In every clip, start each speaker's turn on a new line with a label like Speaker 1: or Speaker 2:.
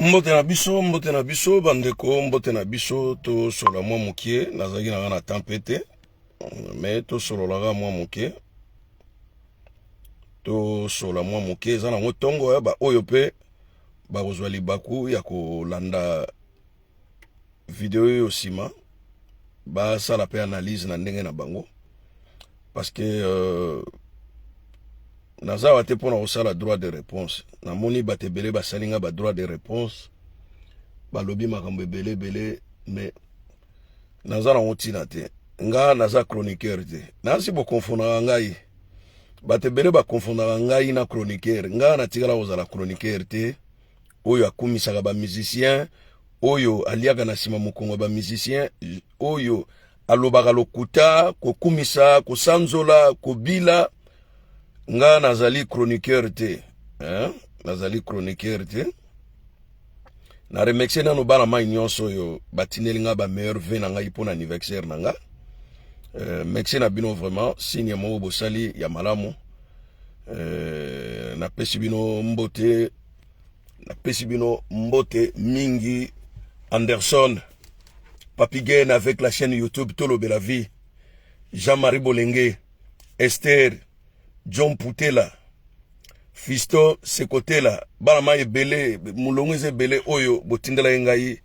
Speaker 1: Mbote na biso, bandeko, mbote na biso, to sola mwa mukie, nazaki na gana tempete, mais to solo laga mwa mukie, to sola mwa mukie, zana motongo ya ba oyo pe, ba kozwali baku ya ko landa video yo sima, ba sala pe analyse na ndenge na bango, parce que naza wate pona osala droit de réponse. Na moni batebele basalinga ba droit de réponse. Ba lobi makambo belé, mais naza na otina te. Nga naza chroniqueur te. Nasi bo confondra ngai. Batebele ba confondra ngai na chroniqueur. Nga na tigala ozala chroniqueur te. Oyo akumisaka ba musicien, oyo aliaka na sima mokongo ba musicien, oyo alobaka lokuta, ko kumisa, ko sanzola, ko bila. Nga nazali chroniqueur te, nazali chroniqueur te. Na remercier nano bana mai nyonso yo batineli nga ba meilleur vœu na ngai pona anniversaire na nga. Merci na bino vraiment signe mo bosali ya malamu. Na pesi bino mbote mingi Anderson Papigen avec la chaîne YouTube Tolo Belavi, Jean-Marie Bolenge, Esther John Putela, Fisto Sekotela, Balama ebele, Moulongwe ebele oyo, botindela ngai,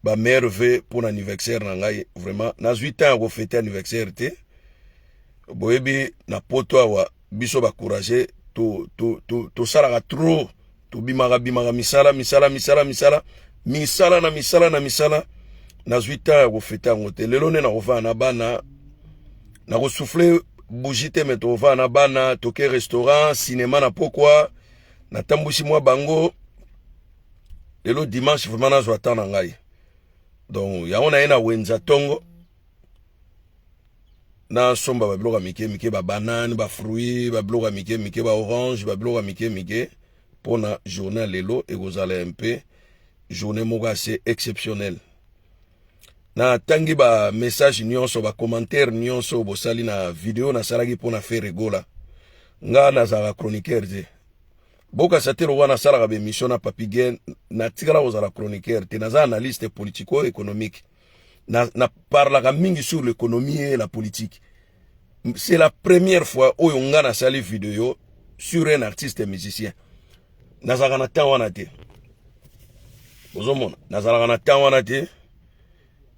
Speaker 1: ba merve pour l'anniversaire na ngai, vraiment, na 8 ans go fêter anniversaire te. Boyebi na poto awa biso ba courager to sala trop, to bimara misala na 8 ans go fêter ngote. Lelo ne na ova na bana na go souffler Bougite metova na bana, toke restaurant, cinéma na pokwa, na tambusi mwa bango. Lelo dimanche vraiment na zwata na ngai. Donc ya ona ena wenza tongo. Na somba ba bloga mike ba banane, ba fruits, ba bloga mike ba orange, ba bloga mike pona journée lelo et gozala MP journée moga c'est exceptionnel. Na tangi ba message nyonso ba commentaire nyonso bosali na video na salaki pona faire regola. Nga na za chroniqueur te. Boka satero wana salaka be mission na Papigen na tigala ozala chroniqueur te na za analyste politico-économique. Na parlaka mingi sur l'économie et la politique. C'est la première fois où nga na sali vidéo sur un artiste musicien. Na za na tawana te. Bozomona, na za na tawana te.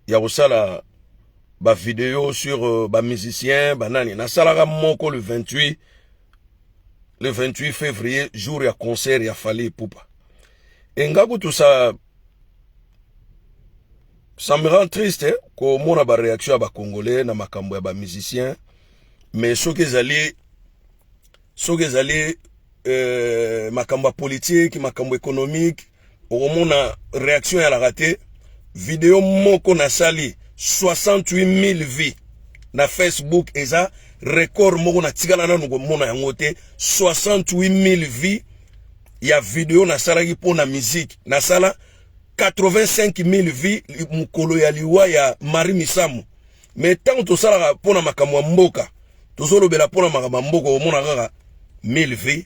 Speaker 1: Il y a aussi la vidéo sur ba musicien banani na salaka moko le 28 février jour ya concert ya Fally Ipupa. Et ngaku tout ça me rend triste ko mona ba réaction ba congolais na makambo ya ba musicien, mais soki ezali makambo politique, makambo économique, o mona réaction ya la raté. Vidéo moko na sali 68 000 vues na Facebook eza record moko na tigala na nuko mona yango te 68 000 vues ya vidéo na salaki pona musique na sala 85 000 vues mukolo ya liwa ya Marie Misamu. Mais tant to sala pona makambo ya mboka tozolobela pona makambo mboka omona kaka 1000 vues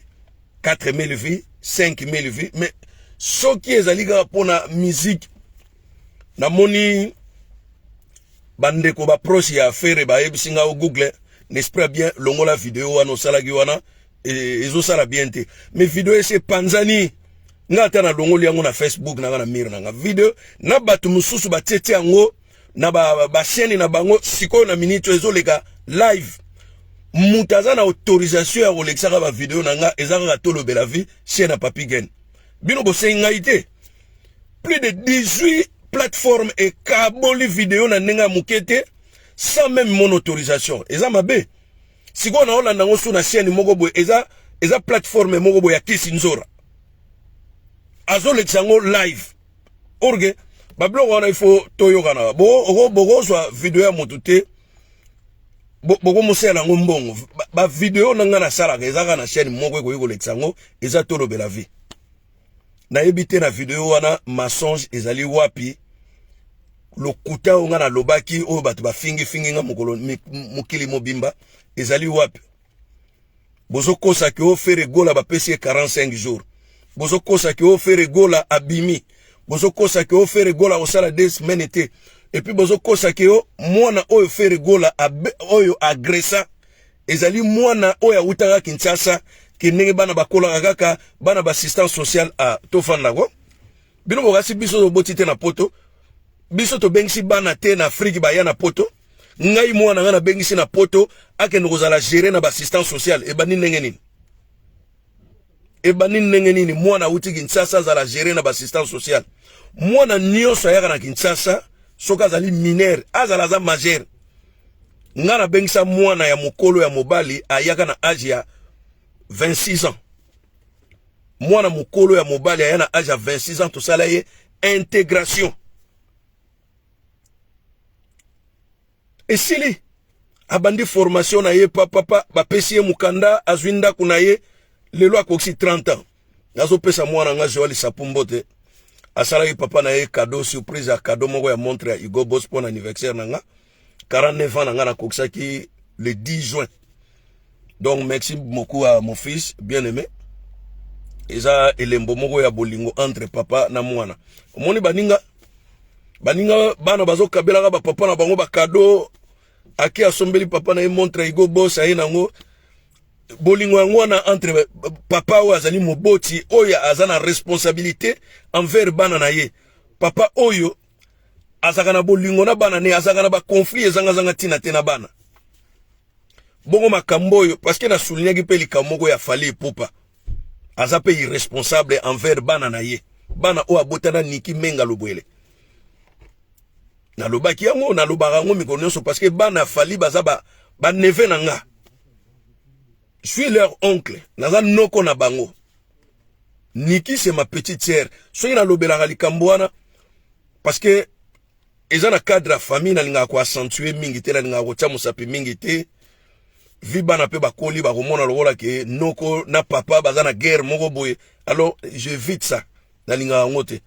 Speaker 1: 4000 vues 5000 vues, mais soki ezali kaka pona musique na moni bandeko ba proche ya faire ba ebisinga au Google n'espère bien longola vidéo wana salaki wana ezo sala bien te, mais vidéo c'est panzani nga ta na longoli yango na Facebook na mire na vidéo na batu mususu ba tete yango na ba chaîne na bango siko na minute ezo leka live mutaza na autorisation ya olexaka ba vidéo na nga ezaka Tolo Belavi chaîne na Papigen bino bo sengaite plus de 18 plateforme et kaboli vidéo na nenga mukete sans même mon autorisation. Eza mabe. Si on a holanda ngosu na chaîne moko boy eza plateforme moko boy ya Kisinzora. Azole tsango live. Orge bablo wana ifo toyo kana. Bogo so vidéo ya motute. Bogo musela ngombongo. Ba vidéo na nga na sala eza na chaîne moko ko yiko letsango eza Tolo Belavi. Na ebite na vidéo wana mensonge ezali wapi lokuta onga na lobaki o batu ba fingi nga mokili mobimba ezali wapi bozo kosa ki o faire gola ba pesi 45 jours bozo kosa ki o faire gola abimi bozo kosa ke o faire gola o sala 2 semaines te et puis bozo kosa ke o mwana oyo faire gola oyo agressa ezali mwana oyo utaka Kinshasa ke ndenge bana bakola kaka bana ba assistance sociale a tofanda ko bino bokasi biso boti te na poto biso to bengisi bana te na Afrique ba ya na poto ngai mwana ngana bengisi na poto akende kozala gérer na ba assistance sociale e bani ndenge nini ebani ndenge nini mwana uti Kinshasa zala gérer na ba assistance sociale mwana nyonso ayaka na Kinshasa soka zali mineur azala za majeur ngana bengisa mwana ya mokolo ya mobali ayaka na âge ya 26 ans mwana mokolo ya mobali ayaka na âge ya 26 ans to sala ye intégration esili abandi formation na ye papa bapesi ye mukanda azwinda kuna ye lelo akoksi 30 ans nazo pesa mwana nga Joali Sapumbote asala ye papa na ye cadeau surprise a cadeau moko ya montre ya Hugo Boss pour anniversaire nanga 49 ans nanga na koksaki le 10 juin. Donc merci beaucoup à mon fils bien-aimé. Eza elembo moko ya bolingo entre papa na mwana. Omoni baninga bana bazo kabela ba papa na bango ba cadeau aki asombeli papa na ye montre Hugo Boss aye nango bolingo yango na entre papa oyo azali moboti oyo azana responsabilité envers bana na ye papa oyo azaka na bolingo na bana ne azaka na ba conflit ezanga tina te na bana bongo makambo oyo parce que na souligner pe likamoko ya fali pupa aza pe irresponsable envers bana na ye bana oyo abotana niki menga lobwele na lobaki yango na lobaka yango mikonyoso parce que bana fali baza ba neve na nga. Je suis leur oncle. Naza noko na bango. Niki c'est ma petite sœur. Soki na lobelaka likambo wana parce que eza na cadre ya famille na linga ko accentuer mingi te na linga ko tia mosapi mingi te. Vi bana pe bakoli ba komona lokola ke noko na papa baza na guerre moko boye. Alors j'évite ça. Na linga yango te.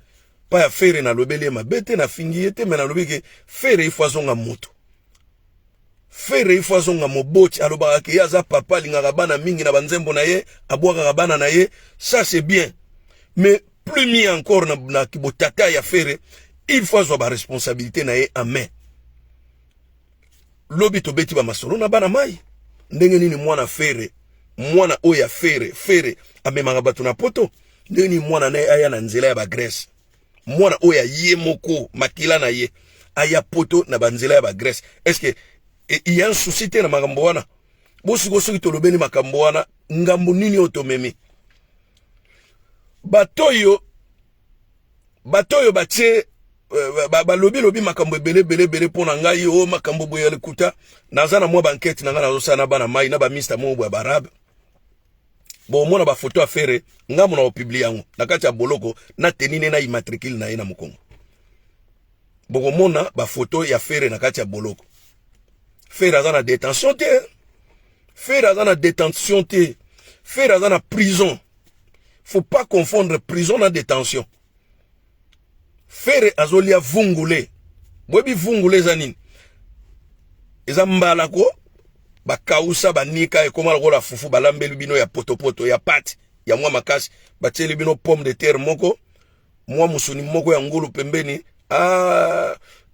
Speaker 1: Pa ya fere na lobele mabete na fingi ete mais na lobeke fere ifwazonga moto. Fere ifwazonga moboti alobaka ke yaza papa lingaka bana mingi na banzembo na ye abwaka bana na ye ça c'est bien mais plus mis encore na kibotata ya fere il faut avoir ba responsabilité na ye en main lobi to beti ba masolo na bana mai ndenge nini mwana fere mwana oya fere amemanga batu na poto ndenge ni mwana na aya na nzela ya ba Grèce mwana oya ye moko makila na ye aya poto na banzela ya ba Grèce est-ce que il y a un souci te na makambo wana bosiko soki tolobeni makambo wana ngambo nini otomemi batoyo batie lobi makambo ebele pona ngai o makambo boye lekuta naza na mwa banquette na nga nazosala na bana mai na ba ministre mo boye barabe bon mona ba photo affaire ngamu na opublie yango na kati ya boloko na tenine na immatricule na ye na mokongo boko mona ba photo ya fere na kati ya boloko faire à la détention te faire à la détention te faire à la prison faut pas confondre prison et détention faire azolia vungule bobi vungule zanine ezambala ko bakausa banika e koma lokola fufu balambeli bino ya potopoto ya pati ya mwa makasi batieli bino pomme de terre moko mwa musuni moko ya ngulu pembeni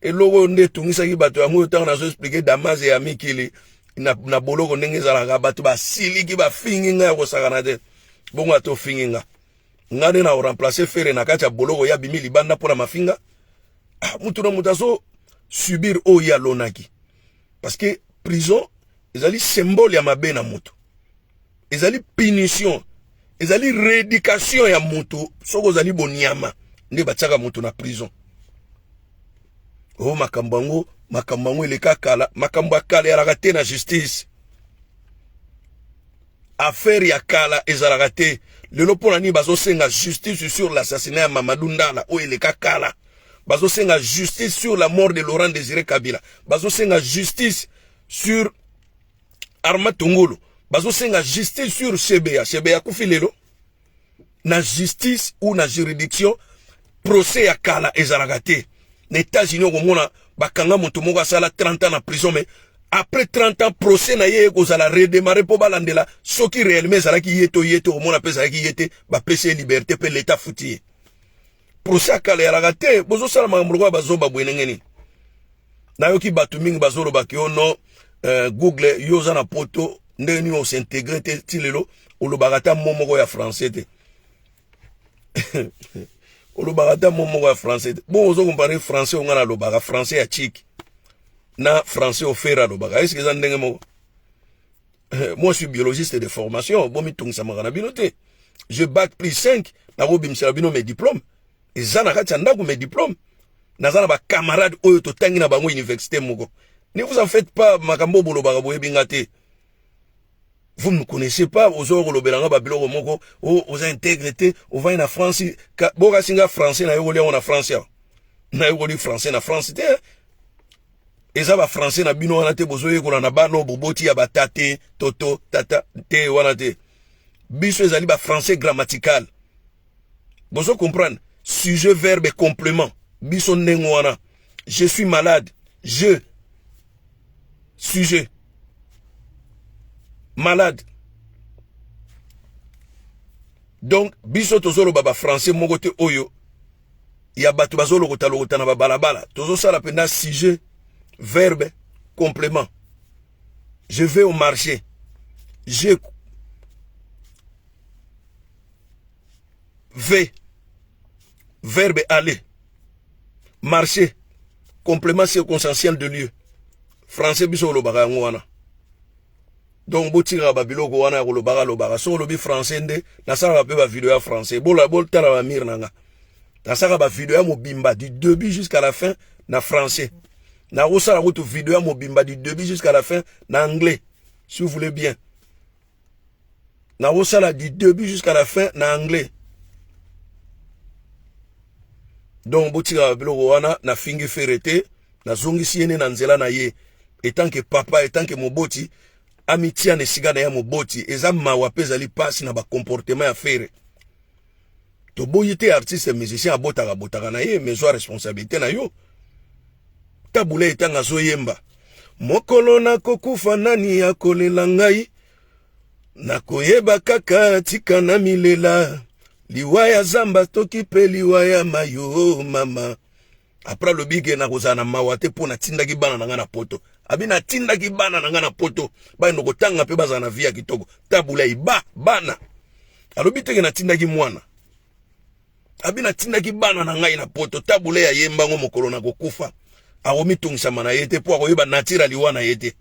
Speaker 1: eloko nde tungisaki bato yango tanga nazo expliquer Damaze ya mikili na boloko ndenge ezalaka bato basiliki bafingi nga ya kosakana te bongo ato fingi nga ngane na remplacer fere na kati ya boloko ya bimi libanda mpona mafinga mutu na mutu azo subir oyo ya lonaki parce que prison ezali symbole ya mabe na mutu ezali punition ezali rééducation ya mutu soko ezali bonyama nde batiaka mutu na prison. Oh makambo eleka kala makambo akala ya ragate na justice affaire ya kala ezalaka te lelo pona ni bazosenga justice sur l'assassinat ya Mamadou Ndala o eleka kala bazosenga justice sur la mort de Laurent Désiré Kabila bazosenga justice sur Arma Tongolo bazosenga justice sur CBA kufi lelo na justice ou na juridiction procès ya kala ezalaka te. Les États-Unis ont bakanga moto moko asala 30 ans en prison mais après 30 ans procès na ye ko sala redémarrer pour balandela soki réellement sala ki yeto au mona pesa ki yete ba pese liberté pe l'état fouti procès akala ya te bozo sala makambo kwa bazo babwenengeni na yoki batu mingi bazo lobaki ono Google yoza na poto ndeni o s'intégrer te tilelo olobagata momoko ya français te olobagata momoko ya français te bon ozo comparer français on na lobaga français ya chiki na français au fera lobaga est-ce que ça ndenge mo moi je suis biologiste de formation bon mi tungisa magana binote je bac plus 5 na robimsela bino mes diplômes ezana kati ndako mes diplômes nazana ba camarades oyo to tangi na bango université moko. Ne vous en faites pas, makambo bolobaga boye bingate. Vous ne connaissez pas, aux oro belanga babilo moko, aux intégrité, au va en France, boga singa français na yoli on a français. Na yoli français na France te. Eza ba français na bino wana te bozoye ko na bano boboti ya batate, toto, tata te wana te. Biso ezali ba français grammatical. Bozo comprendre, sujet verbe complément. Biso ndengo wana. Je suis malade. Je sujet malade. Donc biso tozolo baba français mogote oyo ya batu bazolo kota na balabala tozo sala penda sujet verbe complément. Je vais au marché. Je vais verbe aller. Marché complément circonstanciel de lieu. Français biso lobaga ngwana. Donc botira babiloko wana lobaga so lobi français nde na sala ba pe ba vidéo ya français bola tala ba mir nanga. Na sala ba vidéo ya mobimba du début jusqu'à la fin na français. Na osala route vidéo ya mobimba du début jusqu'à la fin na anglais si vous voulez bien. Na osala du début jusqu'à la fin na anglais. Donc botira babiloko wana na fingi ferete na zongi siene na nzela na ye. Et tant que papa, et tant que moboti, amitié ne siga na ya moboti, eza mawa pezali pasi na ba comportement ya faire. To boyite artiste musicien abotaka na ye, mais zo responsabilité na yo. Tabule etanga zo yemba. Mokolo na kokufa nani ya kolela ngai, na koyeba kaka tika na milela, liwaya zamba toki pe liwaya mayo mama. Après le big na kozana mawate pona tindaki bana na ngana poto. Abina tindaki bana na ngana poto. Ba ndoko tanga pe bazana via kitoko. Tabula iba bana. Alobiteke na tindaki mwana. Abina tindaki bana na ngai na poto. Tabula ya yemba ngo mokolo na kokufa. Aromi tungisa mana yete po akoyeba natira liwana yete.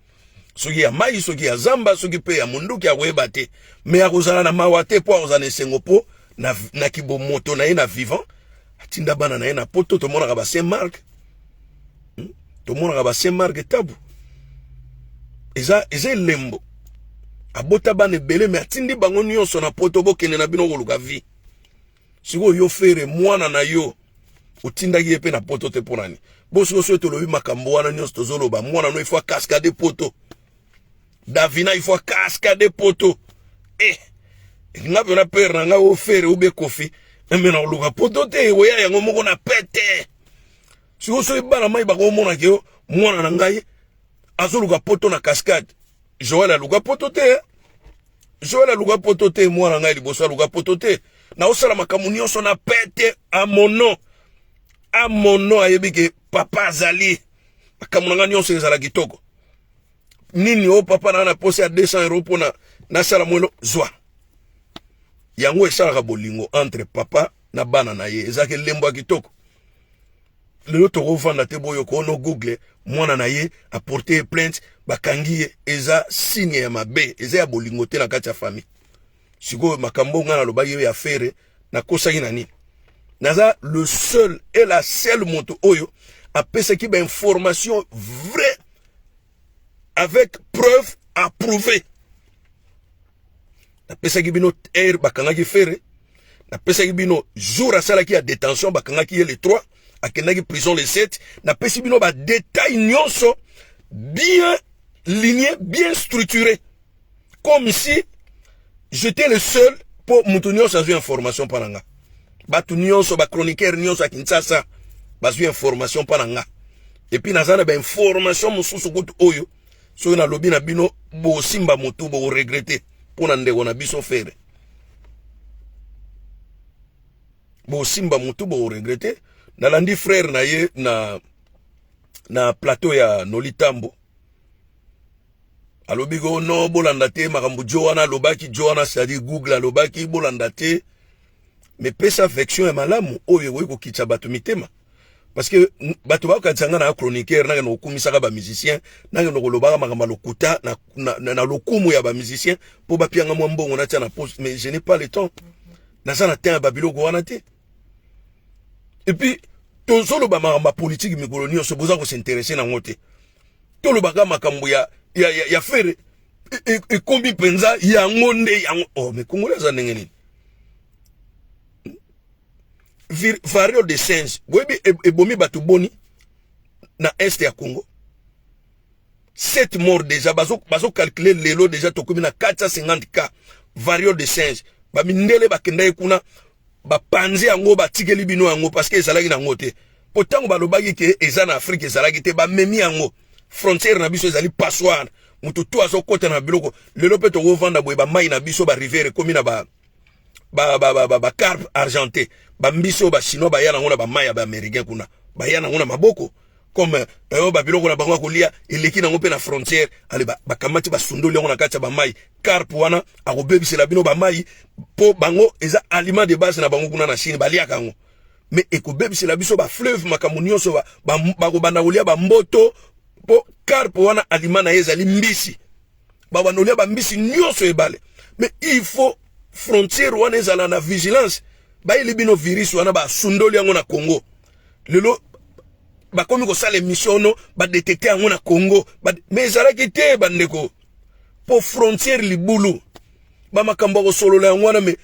Speaker 1: Soki ya mai, soki ya zamba, soki pe ya munduki akoyeba te. Me akozana na mawate po akozana esengo po na kibo moto na ye na vivant. Tinda bana na ye na poto to mona ba Saint-Marc. To mona ba Saint-Marc tabu. Eza lembo. Abota bana ebele me atindi bango nyonso na poto bokene na bino koluka vi. Siko yo fere mwana na yo otindaki ye pe na poto te ponani. Boso so to lobi makambo wana nyonso tozoloba mwana no il faut cascade poto. Davina il faut cascade poto. Ngabe na père na nga o fere ube kofi. Mena oluka poto te weya yango moko na pete. Si oso ibana mai ba ko mona ke mwana na ngai azoluka poto na cascade. Joël aluka poto te. Joël aluka poto te mwana ngai liboso aluka poto te. Na osala makambo nyonso na pete a mono. A mono ayebi ke papa azali. Makambo nga nyonso ezala kitoko. Nini o papa na pose a 200 € pona na sala mwelo zwa. Yango esalaka bolingo entre papa na bana na ye ezake lembo kitoko. Lelo tokovanda te boyo ko no Google mwana na ye a porter plainte bakangi ye eza signe ya mabe eza ya bolingo te na kati ya famille. Siko makambo ngana lobaki ya fere na kosaki na nini. Naza le seul et la seule moto oyo a pese ki ba information vraie avec preuve approuvée. Na pesa kibino air bakangaki fere na pesa kibino jour asala ki ya détention bakangaki ye le 3 akendaki prison le 7 na pesa kibino ba détail nyonso bien ligné bien structuré comme si j'étais le seul pour mutu nyonso azwi information pananga batu nyonso ba chroniqueur nyonso Kinshasa bazwi information pananga et puis nazana ba information mususu kutu oyo so na lobi na bino bo simba mutu bo regretter. Pona ndeko na biso fere. bo simba mutu bo regretter nalandi frère na ye na plateau ya Nolitambo alobigo no bolanda te makambo Joana lobaki Joana c'est-à-dire Google lobaki bolanda te mais pesa affection ya malamu oyo ko kitsa bato mitema parce que bato ba ka tsanga na chroniqueur na no kumisaka ba musicien na no lobaka makambo lokuta na lokumu ya ba musicien po ba pianga mo mbongo na tia na poste mais je n'ai pas le temps na sana te babilo ko wana te et puis to solo ba makambo politique mikolo nyonso boza ko s'intéresser na ngote to lobaka makambo ya faire et kombi penza ya ngonde ya oh mais Congolais za ndengeni vario de singe webi ebomi batu boni na est ya Congo 7 morts déjà bazo calculer lelo déjà tokomi na 450 cas vario de singe ba mindele bakenda kuna ba panzi yango ba tikeli bino yango parce que ezalaki na ngote pourtant ba lobaki ke eza na Afrique ezalaki te ba memi yango frontière na biso ezali passoire mutu to azo kota na biloko lelo pe to vanda boye ba mai na biso ba rivière komi na ba carpe argenté ba mbiso ba chinois ba yana ngona ba mai ya ba américain kuna ba yana ngona maboko comme ba biloko na bango kolia eleki na ngope na frontière ale ba kamati ba sundoli ngona kacha ba mai carpe wana akobebisela bino ba mai po bango eza aliment de base na bango kuna na Chine balia kango mais ekobebisela biso ba fleuve makamunioso ba ko banda kolia ba mboto po carpe wana aliment na ezali mbisi ba banolia ba mbisi nyonso ebale mais il faut frontière wana ezala na vigilance ba ilibino virus wana ba sundoli yango na Congo lelo ba komi ko sala mission no ba détecter yango na Congo mais ezalaki te bandeko po frontière libulu ba makambo ko solola yango wana mais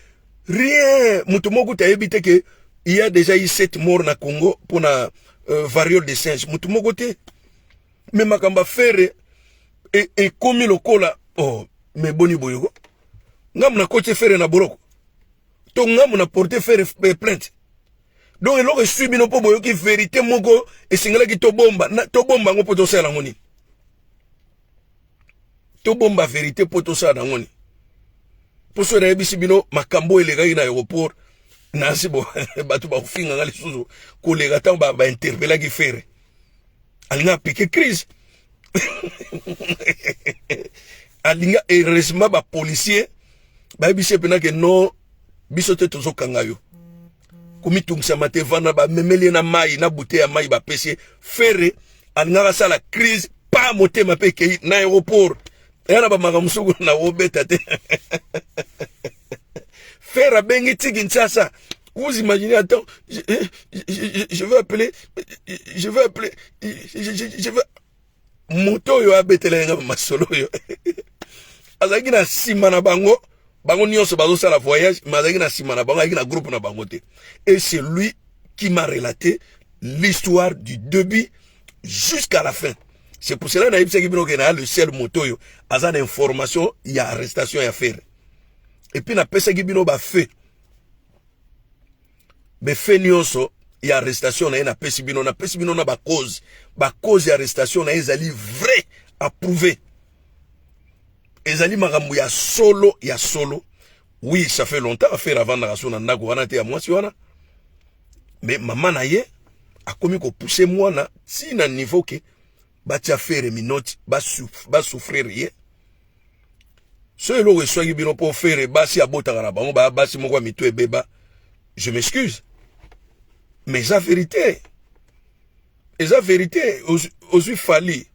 Speaker 1: rien mutu moko tayebi te ke il y a déjà eu 7 morts na Congo pour na variole de singe mutu moko te mais makamba fere et komi lokola oh mais boni boyoko ngam na koche fere na boroko to ngam na porter fere plainte donc eloko subi no po boyoki vérité moko esingala ki to bomba ngo poto sala ngoni to bomba vérité poto sala ngoni poso na ebisi bino makambo elegaki na aéroport na sibo batu ba finga ngali suzu ko lega tan ba interpella ki fere alinga piqué crise alinga heureusement ba policier ba bise pena ke no biso te tozo kangayo komi tungsa mate vana ba memeli na mai na bouteille ya mai ba pesi fere alinga sala crise pa motema pe ke na aéroport yana ba makamsuku na obeta te fere bengi tiki ntsasa. Vous imaginez, attends, je veux appeler, moto yo abetele nga masolo yo. Azaki na sima na bango nyonso bazo sala voyage, mais azaki na sima na bango, azaki na groupe na bango te. Et c'est lui qui m'a relaté l'histoire du début jusqu'à la fin. C'est pour cela que je dis que le seul moto yo, azan information, il y a arrestation à faire. Et puis na pesa gibino ba fait. Mais fait nyonso ya arrestation na pesi bino na ba cause ya arrestation na ezali vrai approuvé ezali makambo ya solo oui ça fait longtemps à faire avant na raso na ndako wana te ya mwasi wana mais maman na ye a komi ko pousser moi na si na niveau que ba tia faire minute ba souffrir ye so elo ressoyi bino pour faire basi abota na bango ba basi moko mitu ebeba je m'excuse. Mais la vérité, aux fali,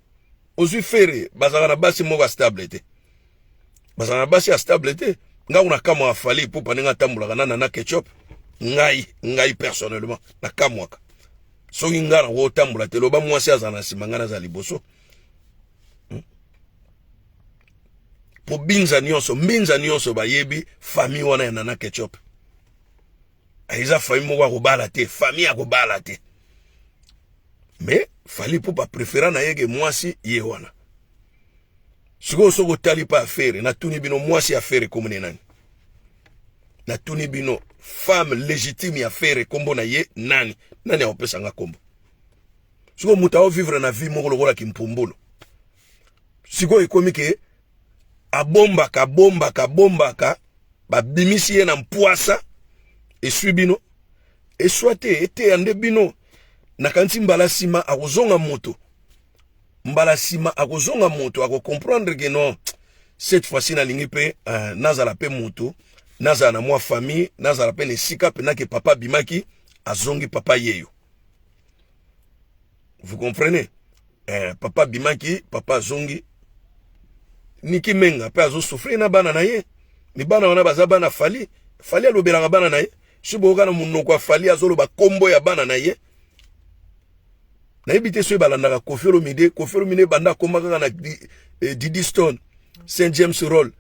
Speaker 1: aux ferré, bazana basi moga stabilité. Bazana basi a stabilité. Nga una kama fali pour panenga tambula na ketchup. Ngai personnellement na kamwaka. So nga na wo tambula te loba mwasi azana simangana za liboso. Po mbinza nyonso ba yebi famille wana na ketchup. Aiza famille moko akobala te, famille akobala te. Mais fali pour pas préférer na yeke mwasi ye wana. Soko tali pa affaire, na tuni bino mwasi affaire comme nani. Na tuni bino femme légitime affaire kombo na ye nani. Nani akopesa nga kombo. Soko muta vivre na vie moko lokola kimpumbulu. Siko ekomi ke abombaka ba bimisi ye na mpoasa et subino Et soit ete ande bino na kanti mbala sima akozonga moto. Mbala sima akozonga moto ako comprendre que non cette fois-ci na lingi pe nazala pe moto, nazala na mwa famille, nazala pe ne sika pe na ke papa bimaki azongi papa yeyo. Vous comprenez? Papa bimaki, papa zongi Niki menga pe azo souffrir na bana na ye. Ni bana wana baza bana fali. Fali alobelanga bana na ye. Siboka na munoko fali azoloba kombo ya bana na ye. Na ebite so balandaka Koffi Olomide banda komaka na Didi Stone, Saint James Roll,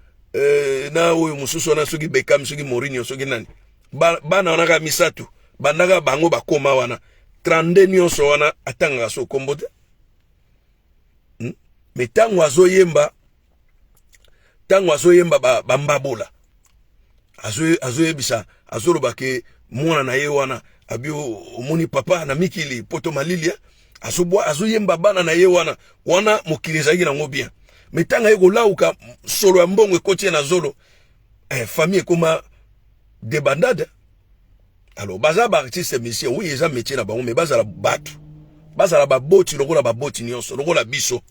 Speaker 1: na oyo mususu na soki Beckham soki Mourinho soki nani. Bana wana ka misatu. Bandaka bango bakoma wana. 32 nyonso wana atanga so kombo te. Mais tango azoyemba bambabola azoyebisa azoloba ke mwana na ye wana abio omoni papa na mikili poto malilia azoyemba bana na ye wana mokili ezalaki nango bien. Mais tanga ye kolauka solo ya mbongo ekoti na zolo famille ekoma débandade. Alors baza ba artiste monsieur oui eza métier na bango mais bazala batu bazala baboti lokola baboti nyonso lokola biso.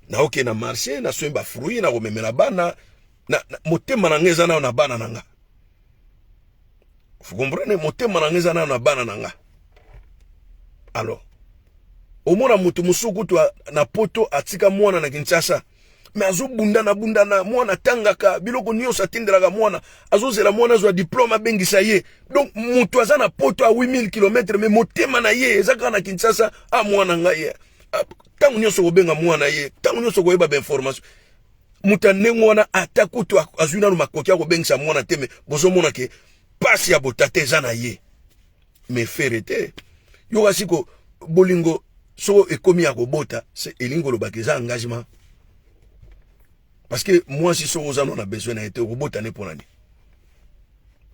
Speaker 1: Na oke na marché na soemba fruit na komemela bana na motema na ngeza na bana nanga. Vous comprenez? Motema na ngeza na bana nanga. Alors omona mutu musuku to na poto atika mwana na Kinshasa mais azo bundana mwana tangaka biloko nyonso atindelaka mwana azozela mwana zo diplôme bengisa ye. Donc mutu aza na poto a 8000 km mais motema na ye ezaka na Kinshasa mwana ngaye. Tangu nyonso kobenga mwana ye, tangu nyonso koyeba ba information. Mutanengo wana atakutu azwina no makoki akobengisa mwana teme bozo mona ke pasi ya botate zana ye. Mais ferete yo kasiko bolingo so ekomi ya kobota c'est elingo lobakeza engagement. Parce que moi si so ozano na besoin na été kobota ne ponani.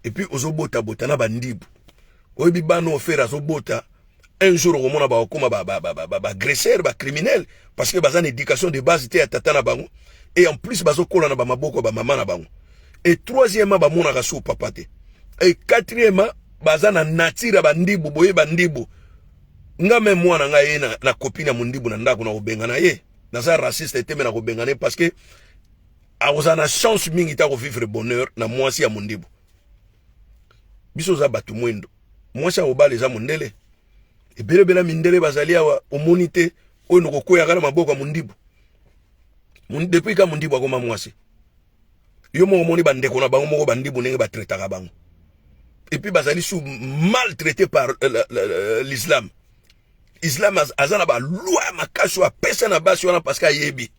Speaker 1: Et puis ozobota bota na bandibu. Oyebi bano ofera azobota. Un jour, on a agresseur, criminel, parce que bazan éducation de base était à tatana bango, et en plus bazo kola na ba maboko ba maman na bango. Et troisièmement, ba mona raso papate. Et quatrièmement, bazan na natira bandibu boye bandibu. Nga même moi na ngaye na copine mundibu na ndako na obenga na ye. Na za raciste était na obenga na parce que a ozana chance mingi ta ko vivre bonheur na moi si ya mundibu. Biso za batu mwendo. Moi si obale za mundele. E bela mindele bazali awa omonite oyo nokokoya kana maboko ya mundibu. Depuis ka mundibu akoma mwasi. Yo mo moni bandeko na bango moko bandibu ndenge ba traitaka bango. Et puis bazali sous maltraité par l'islam. Islam azana ba loi makasho apesa na basi wana parce que yebi.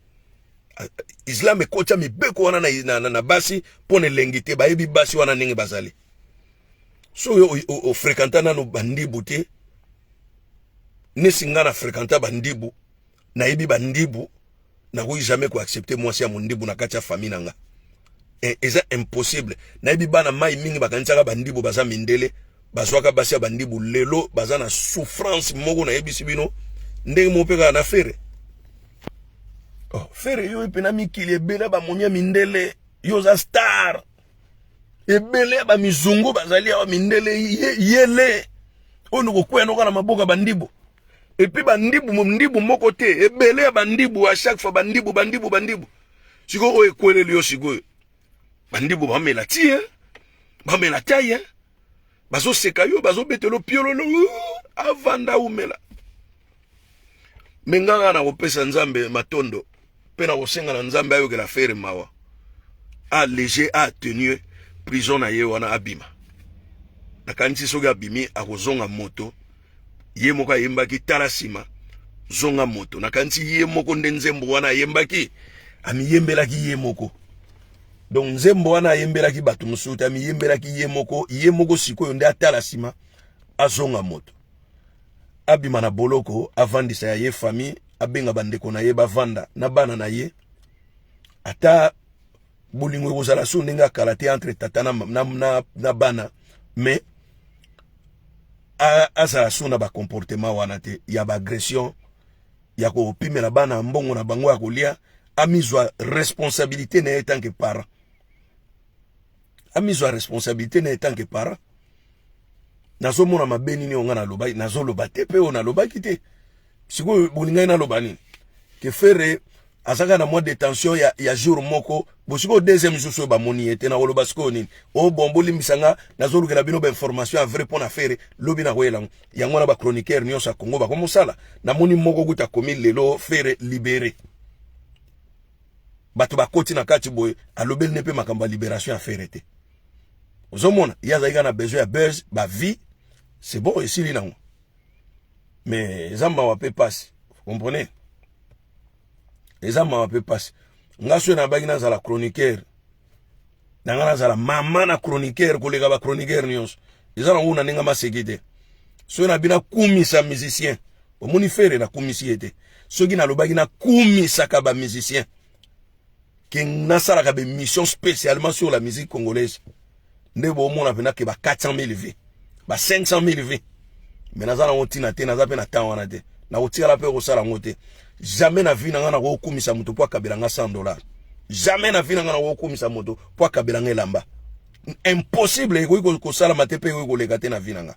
Speaker 1: Islam ekocha mibeko wana na basi pone lengite ba yebi basi wana ndenge bazali. So yo o fréquentana no bandibu te. Nesinga na fréquenta bandibu na yebi bandibu na ko jamais ko accepter moi si ya mondibu na kati ya famille nanga. Eza impossible. Na yebi bana mai mingi bakanitsaka bandibu baza mindele bazwaka basi ya bandibu lelo baza na souffrance moko na yebi sibino ndenge mopeka na fere. Oh, fere yo epena mikili ebele ba monia mindele yo za star. Ebele ba mizungu bazali ya mindele yele. Ono ko kweno kana maboka bandibu. Et puis bandibu moko te ebele bandibu à chaque fois bandibu siko o ekwele lio siko bandibu ba mela tie ba mela taye bazo sekayo bazo betelo piololo avanda umela menganga na kopesa nzambe matondo pena kosenga na nzambe ayo ke la faire mawa a léger a tenu prison na ye wana abima na kanisi soki abimi akozonga moto ye moko ayembaki tala sima zonga moto na kanti ye moko nde nzembo wana ayembaki amiyembelaki ye moko. Donc nzembo wana ayembelaki batu musutu amiyembelaki ye moko sikoyo nde atala sima azonga moto abima na boloko avandisa ya ye famille abenga bandeko na ye bavanda na bana na ye ata bolingo ekozala so ndenge akalate entre tata na bana mais azala so na ba comportement wana te ya ba agression ya ko pimela bana mbongo na bango ya kolia amizwa responsabilité na tant que parent amizwa responsabilité na tant que parent nazo mona mabeni ni onga na loba nazo loba te pe ona loba kite siko bolinga na loba nini ke Ferré azaka na mois de détention ya jour moko bosiko deuxième jour ba moni ete na loba siko nini o bomboli misanga nazo lukela bino ba information à vrai pour na Ferré lobi na koyela yango na ba chroniqueur nyonso Congo ba komo sala na moni moko kuta komi lelo Ferré libéré bato bakoti na kati boye alobeli ne pe makamba libération ya Ferré te ozomona yaza na besoin ya buzz ba vie c'est bon ici li nango mais zamba wa pe passe vous comprenez les hommes wa pe passe ngaso na bagi na zala chroniqueur na zala mama na chroniqueur kolega ba chroniqueur nyonso ezala nguna ninga masekite so na bina kumisa musicien omoni Ferré na kumisi ete soki na lobagi na kumisa ka ba musicien ki nasala ka be mission spécialement sur la musique congolaise ndebo mona pena ke ba 400,000 vues ba 500,000 vues mais nazala otina te nazape na temps wana te na otira la pe osala ngote jamais na vie na ngana ko kumisa moto po akabela nga $100 jamais na vie na ngana ko kumisa moto po akabela nga elamba impossible ko sala mate pe ko legate na vie na nga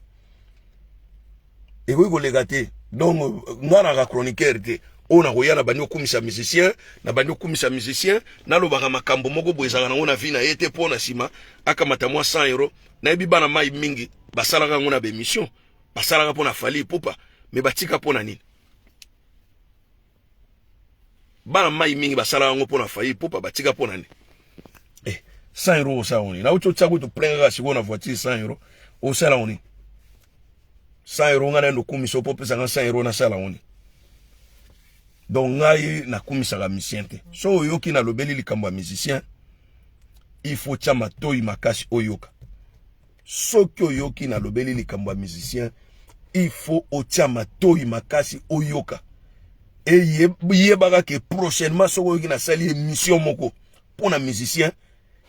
Speaker 1: ko legate donc ngana ka chroniqueur te ona ko yana bani okumisa musicien na bani okumisa musicien na lobaka makambo moko boezaka nango na vie na yete po na sima akamata mwa €100 na yebi bana mai mingi basalaka ngo na be mission basalaka po na Fally Ipupa mais batika po na nini bana mai mingi basalaka ngo po na Fally Ipupa batika po na nini €100 ça on na ucho tsaku to prenga siko na voiture €100 o sala on €100 ngana ndo kumiso po pesa nga €100 na sala on donc ngai na kumisaka musicien te so oyoki na lobeli likambo ya musicien il faut chama toyi makasi oyoka soki oyoki na lobeli likambo ya musicien il faut ochama toyi makasi oyoka et yebaka ke prochainement soko oyoki na sali émission moko pour na musicien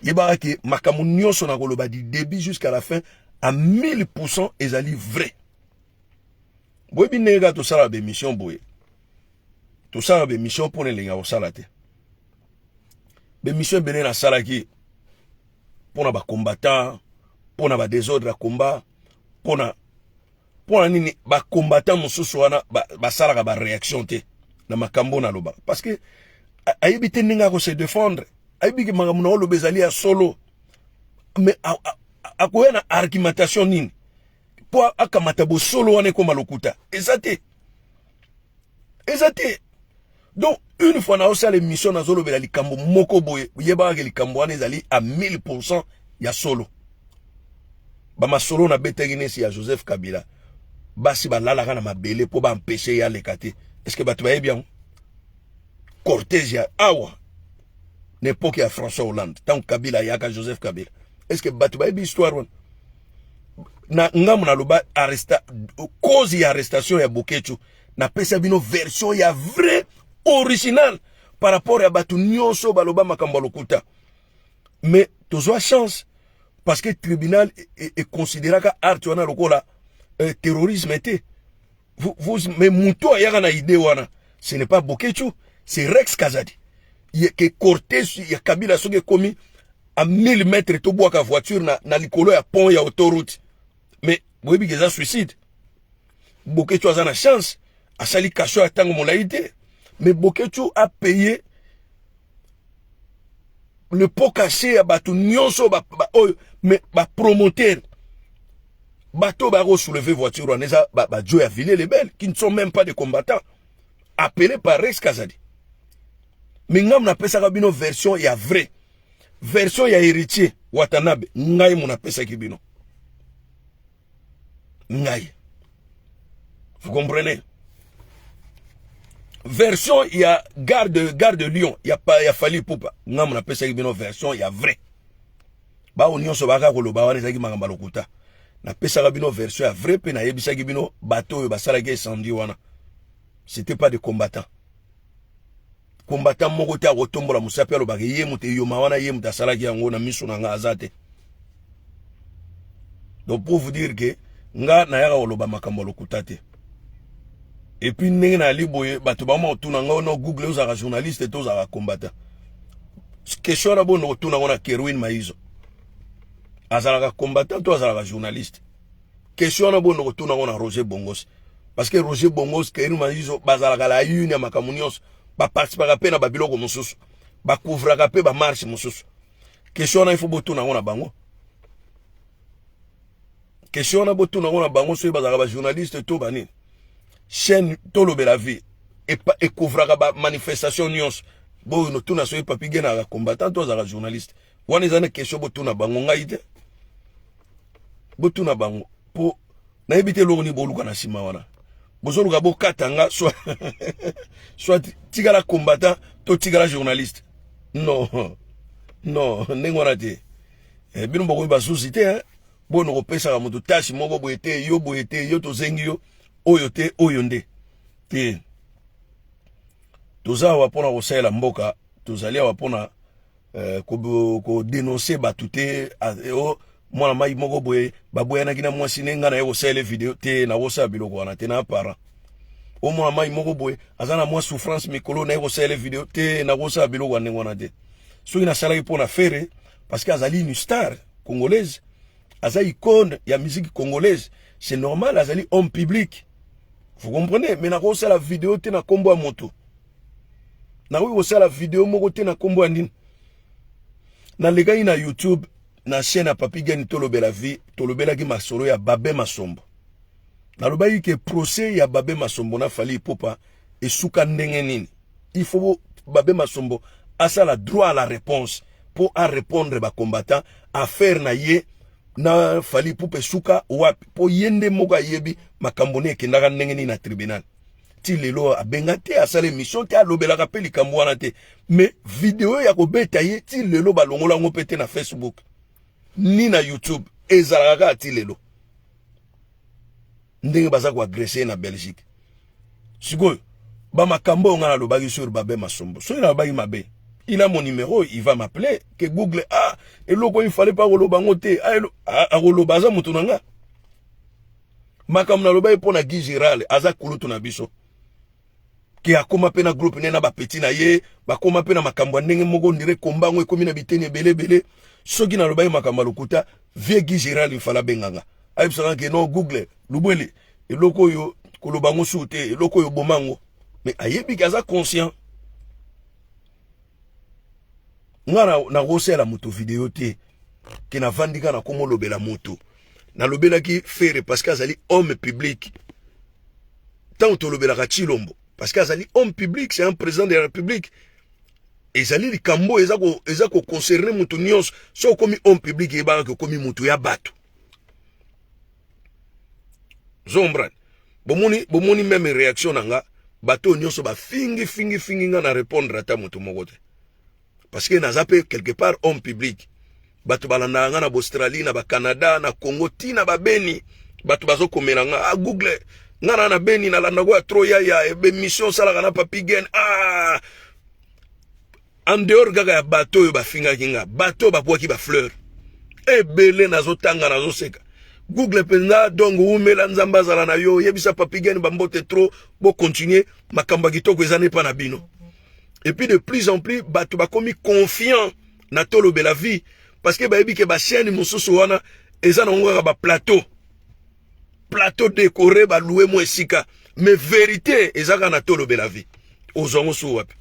Speaker 1: yebaka ke makambo nyonso na koloba du début jusqu'à la fin à 1000% ezali vrai boyebi ndenge tosala ba émission boye tout ça be mission pour les linga osala te be mission bene na sala ki pour na ba combattant pour na ba désordre à combat pour na nini ba combattant mususu wana ba sala ka ba réaction te na makambo na loba parce que ayebi te ninga ko se défendre ayebi ki makambo na loba ezali ya solo mais akoya na argumentation nini pour akamata bo solo wana ko malokuta ezate donc une fois na osala émission na zolo bela likambo moko boye yeba ke likambo wana ezali à 1000% ya solo ba masolo na beteginesi ya Joseph Kabila basi balalaka na mabele po ba empêcher ya lekate est-ce que batu baye bien cortège ya awa n'époque ya François Hollande tant Kabila yaka Joseph Kabila est-ce que batu baye histoire wana na ngamu na loba arresta cause ya arrestation ya Bokechu na pesa bino version ya vrai original par rapport à batu nyonso baloba makambo lokuta mais tozwa chance parce que le tribunal est considéré comme art wana lokola terrorisme était vous mais muto ayaka na idée wana ce n'est pas Bokechu c'est Rex Kazadi que cortège ya Kabila soke komi à 1000 mètres to boaka voiture na likolo ya pont ya autoroute mais boyebi keza suicide Bokechu azana chance asali kasho ya tango molaïté mais Bokechu a payé le pot caché à bateau nyonso mais ba promoteur bateau ba soulever voiture oneza ba Joe à Villiers les Belles qui ne sont même pas des combattants appelés par Rex Kazadi mais ngam na pesa kabino version ya vrai version ya héritier Watanabe ngai mon pesa kibino ngai vous comprenez version il y a gare de Lyon il y a pas il y a Fally Ipupa ngam na pesa kibino version il y a vrai ba onion so baka ko loba wana zaki makamba lokuta na pesa kabino version ya vrai pe na yebisa kibino bateau ba sala ke incendie wana c'était pas des combattants moko ta kotombola musapi alo baka ye muté yo mawana ye muta sala ki yango na miso na nga azate donc pour vous dire que nga na yaka loba makambo lokuta te. Et puis ndenge na liboye bato ba mo tuna ngo no Google uzaka journaliste to uzaka combattant. Question na bono tuna ngona Kerwin Maizo. Azalaka combattant to azalaka journaliste. question na bono kotuna ngona Roger Bongos parce que Roger Bongos ke iruma izo bazalaka la une ya makamunions ba participer pe na babiloko mosusu ba couvrir pe ba marche mosusu question na il faut botuna ngona bango question na botuna ngona bango so bazalaka ba journaliste to bani chaîne Tolobe la vie et couvrir ba manifestation nyons bo no tuna so papi gena combattant to za journaliste wana izana question botuna bango ngaite botuna bango po na ebite longo ni boluka na sima wana bozoluka bo katanga soit tigala combattant to tigala journaliste non nengona te bino boko ba société bono ko pesa ka mutu tashi moko boete yo to zengi yo oyo te oyo nde te toza wapona ko sala mboka tozali wapona ko dénoncer batute mwana mai moko boye baboya na kina mwasi nenga na yo sala video te na wosa biloko wana te na para o mwana mai moko boye azana mwa souffrance mikolo na yo sala video te na wosa biloko wana ngona te so ina sala ipona faire parce que azali une star congolaise aza icône ya musique congolaise c'est normal azali homme public vous comprenez mais na ko sala video te na kombo ya moto na oui ko la vidéo moko te na kombo andine na lega ina YouTube na chaîne ya Papi Gani Tolobe la vie Tolobela ki masolo ya Babé Masombo na lobayi ke procès ya Babé Masombo na fali popa et suka ndenge nini il faut Babé Masombo asala droit à la réponse pour à répondre ba combattant affaire na ye na fali popa suka wapi po yende moko yebi makambo ne kendaka ndenge nini na tribunal ti lelo abengate asale mission te alobelaka pe likambo wana te mais vidéo ya kobeta ye ti lelo balongola ngo pete na Facebook ni na YouTube ezalaka ti lelo ndenge baza ko agresser na Belgique sikoyo ba makambo ngana lobaki sur Babé Masombo so ina baki mabe il a mon numéro il va m'appeler que Google eloko il fallait pas koloba ngo te akoloba za mutu nanga makambo na lobaki pona Guy Giral aza kulutu na biso ki akoma pe na groupe nena ba petit na ye bakoma pe na makambo ndenge moko ndire kombango ekomi na biteni belebele soki na lobai makambo lokuta vie Guy Giral ifala benganga ayebisaka ke no Google lubwele eloko yo kolobango sute eloko yo bomango mais ayebi kaza conscient ngana na rosela moto vidéo te ke na vandika na komo lobela moto na lobela ki faire parce que azali homme public tant to lobela ka Chilombo parce que azali homme public c'est un président de la République et zali likambo ezako concerner mutu nyonso so komi homme public e ba ko komi mutu ya bato zombran bomoni même réaction nanga bato nyonso ba fingi nga na répondre ata mutu moko te parce que naza pe quelque part homme public bato balanda nga na Australie na ba Canada na Congo tina ba beni bato bazo komela nga Google nga na beni na landa go troya ya mission sala na Papi Gani en dehors gaga ya bato yo ba finga kinga bato ba poaki ba fleur ebele nazo tanga nazo seka Google penza donc umela nzamba zala na yo yebisa Papi Gani ba mbote trop bo continuer makamba kitoko ezane pa na bino et puis de plus en plus bato ba komi confiant na Tolobe la vie parce que ba yebi ke ba chaîne mosusu wana ezana ngwa ba plateau décoré ba louer mo esika mais vérité ezaka na Tolobe la vie ozongo so wapi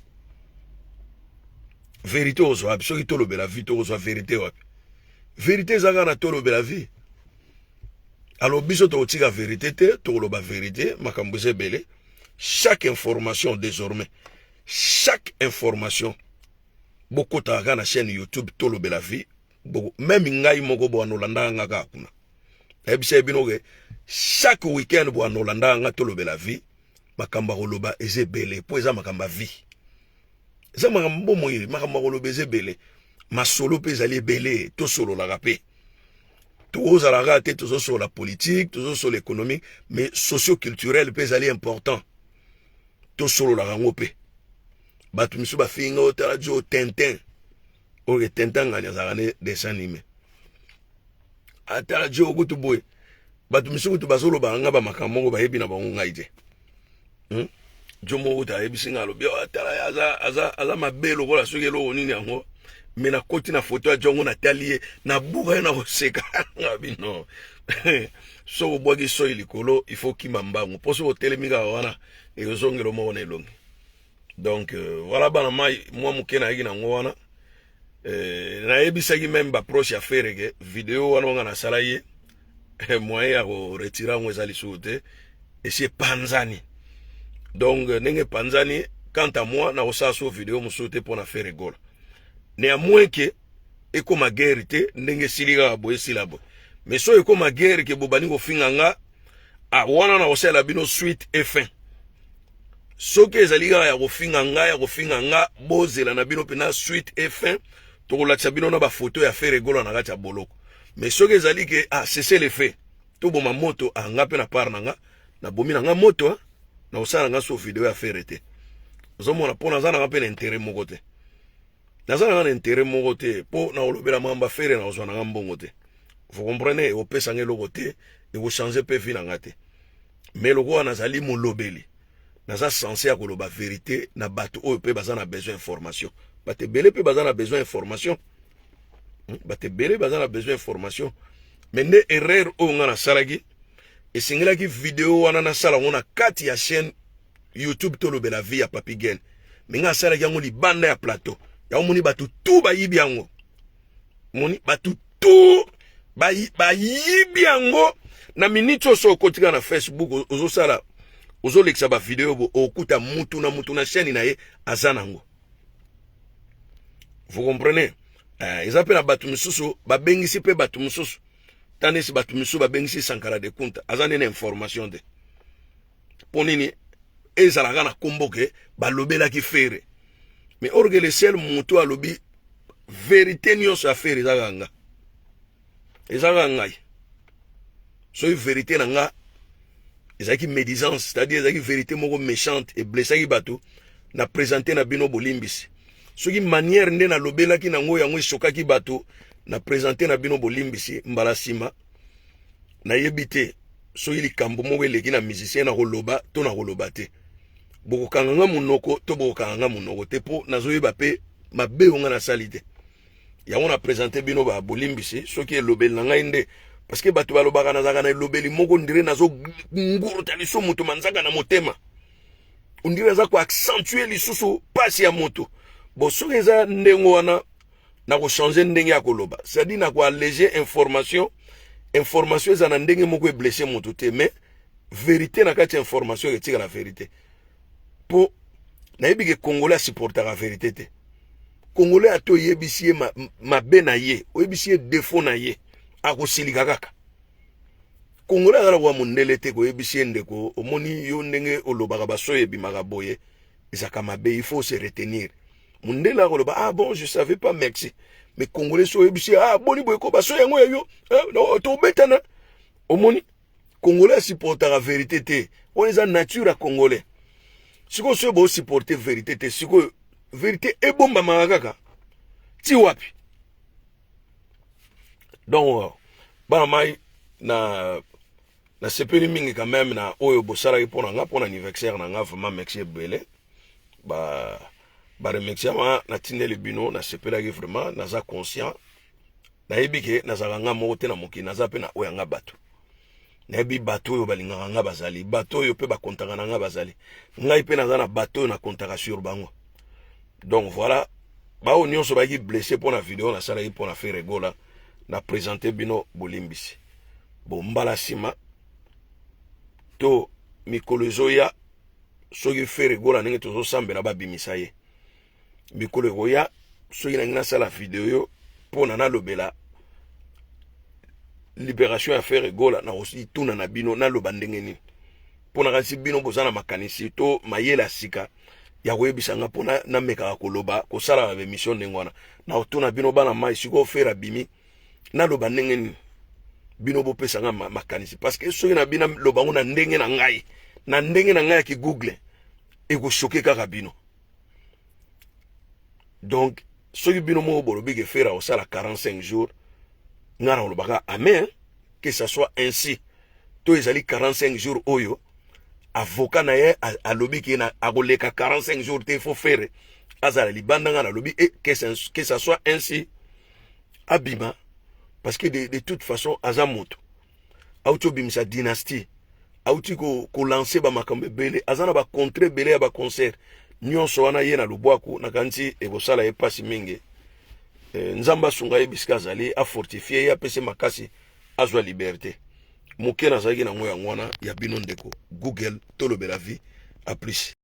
Speaker 1: vérité ozo wapi soki Tolobe la vie to ozo vérité wapi vérité ezaka na Tolobe la vie alors biso to tika vérité te to loba vérité makambo sebele chaque information désormais chaque information beaucoup ta na chaîne YouTube Tolobe la vie même ngai moko bo anolanda ngaka kuna ebise binoge chaque week-end bo anolanda nga Tolobe la vie makamba koloba ezebele po eza makamba vie eza makambo moyi makamba koloba ezebele masolo pe ezali ebele to solo la rapé to za la rate to sur la politique to sur l'économique mais socio-culturel pe ezali important to solo la rango pe batu misu ba finga o tala jo Tintin o Tintin nganya za ne dessin animé atala jo kutu boy batu misu kutu basolo ba nga ba makambo ba yebi na ba ngaije jomo uta yebi singa lo bio atala aza mabelo kola soki lo nini yango mais na koti na photo ya jongo na talie na buga na koseka ngabi non so bogi so ilikolo il faut ki mambango poso hotelemika wana e ozongelo mo na elongi donc voilà bana mai moi mukena yiki na ngwana na ebisaki même ba proche ya ferege vidéo wana nga na sala ye moyen ya ko retirer ngo ezali soute et c'est panzani donc nenge panzani quant à moi na osaso vidéo musote pour na faire rigolo néanmoins que eko ma guerre te ndenge siliga boye silabo mais so eko ma guerre ke bobani ko finganga a wana na osela bino suite et fin so ke ezaliga ya ko finganga bozela na bino pena suite et fin to ko latsa bino na ba photo ya faire rigolo na kati ya boloko mais so ke ezali ke c'est le fait to boma moto anga pe na par nanga na bomi nanga moto na osala nga so vidéo ya faire te zomona pona zana ngape na intérêt moko te nazana na intérêt moko te po na olobela mamba faire na ozwana nga mbongo te vous comprenez opesa nge loko te et vous changer pe vie na ngate mais loko wana zali molobeli naza censé akoloba vérité na bato oyo pe bazana besoin information bate belé pe bazana besoin information bate belé bazana besoin information mais ne erreur oyo nga na salaki esingelaki vidéo wana na sala ngona kati ya chaîne YouTube tolobela vie ya Papi Gen minga salaki yango libanda ya plateau ya moni batu tout bayibi yango moni batu tout bayibi yango na minute so kotika na Facebook ozo sala ozo leksa ba vidéo bo okuta mutu na chaîne na ye azanango vous comprenez ils appellent batu mususu babengisi pe batu mususu tanesi batu mususu babengisi Sankara de Kunta azane na information de ponini ezalaka na komboke balobela ki fere mais orgue le ciel mutu alobi vérité nyonso ya fere ezanga so vérité na nga ezaki médisance c'est-à-dire ezaki vérité moko méchante et blessaki bato na présenter na bino bolimbisi soki manière nde na lobelaki nango yango esokaki bato na présenter na bino bolimbisi mbala sima na yebite soki likambo moko eleki na musicien na koloba to na koloba te bokokanga munoko to bokokanga munoko te po nazoyeba pe mabe onga na salite yango na présenter bino ba bolimbisi soki elobeli na ngai nde parce que bato balobaka nazaka na elobeli moko ndire nazo nguruta liso moto manzaka na motema ondire za ko accentuer lisusu pasi ya moto bo soki eza ndengo wana na ko changer ndenge ya koloba c'est-à-dire na ko alléger information eza na ndenge moko e blesser moto te mais vérité na kati information etika la vérité po na yebike congolais supporter la vérité te congolais ato yebisi mabe na ye oyebisi défaut na ye akosilika kaka congolais ala wa mondele te ko yebisi ndeko omoni yo ndenge olobaka baso yebimaka boye ezaka mabe il faut se retenir mondele akoloba bon je savais pas merci mais congolais so yebisi boni boye ko baso yango yo no to betana omoni congolais supporter la vérité te on est en nature à congolais siko so bo supporter vérité te siko vérité e bomba makaka ti wapi donc ba mai na sepeli mingi quand même na oyo bosala ipona nga pona anniversaire na nga vraiment merci belé ba remercier na tineli bino na sepela ki vraiment naza conscient na yebike nazaka nga moko te na moki naza pe na oyo nga bato na bi bato oyo balingaka nga bazali bato oyo pe bakontaka na nga bazali ngai pe naza na bato oyo na kontaka sur bango donc voilà bao nyonso baki blessé pour la vidéo na sala pour na faire rigola na présenter bino bolimbisi bon mbala sima to mikolo zoya soki faire rigola ndenge tozo sambela babimisa ye mikolo goya soki na ngina sala vidéo yo pona na lobela libération à faire rigola na aussi tuna na bino na loba ndenge nini pona kasi bino bozana makanisi to mayela sika ya webisa nga pona na meka koloba ko sala ba mission ndengwana na otuna bino bana mai siko fera bimi na loba ndenge nini bino bo pesa nga makanisi parce que soki na bina loba ngona ndenge na ngai ki google e ko choquer kaka bino donc soki bino mo bolobi ke fera o sala 45 jours ngara olobaka amen que ça soit ainsi to ezali 45 jours oyo avocat na ye alobi ki na agoleka 45 jours te faut faire azala libanda nga na lobi et que ça soit ainsi abima parce que de toute façon azamoto auto bimisa dynastie auti ko lancer ba makambe bele azana ba contre bele ya ba concert nyonso wana ye na lubwaku na kanti e bosala e pasi mingi nzamba sunga ye bisika zali a fortifier ya pese makasi azwa liberté moke na zaki na ngoya ngwana ya bino ndeko Google tolobela vie à plus.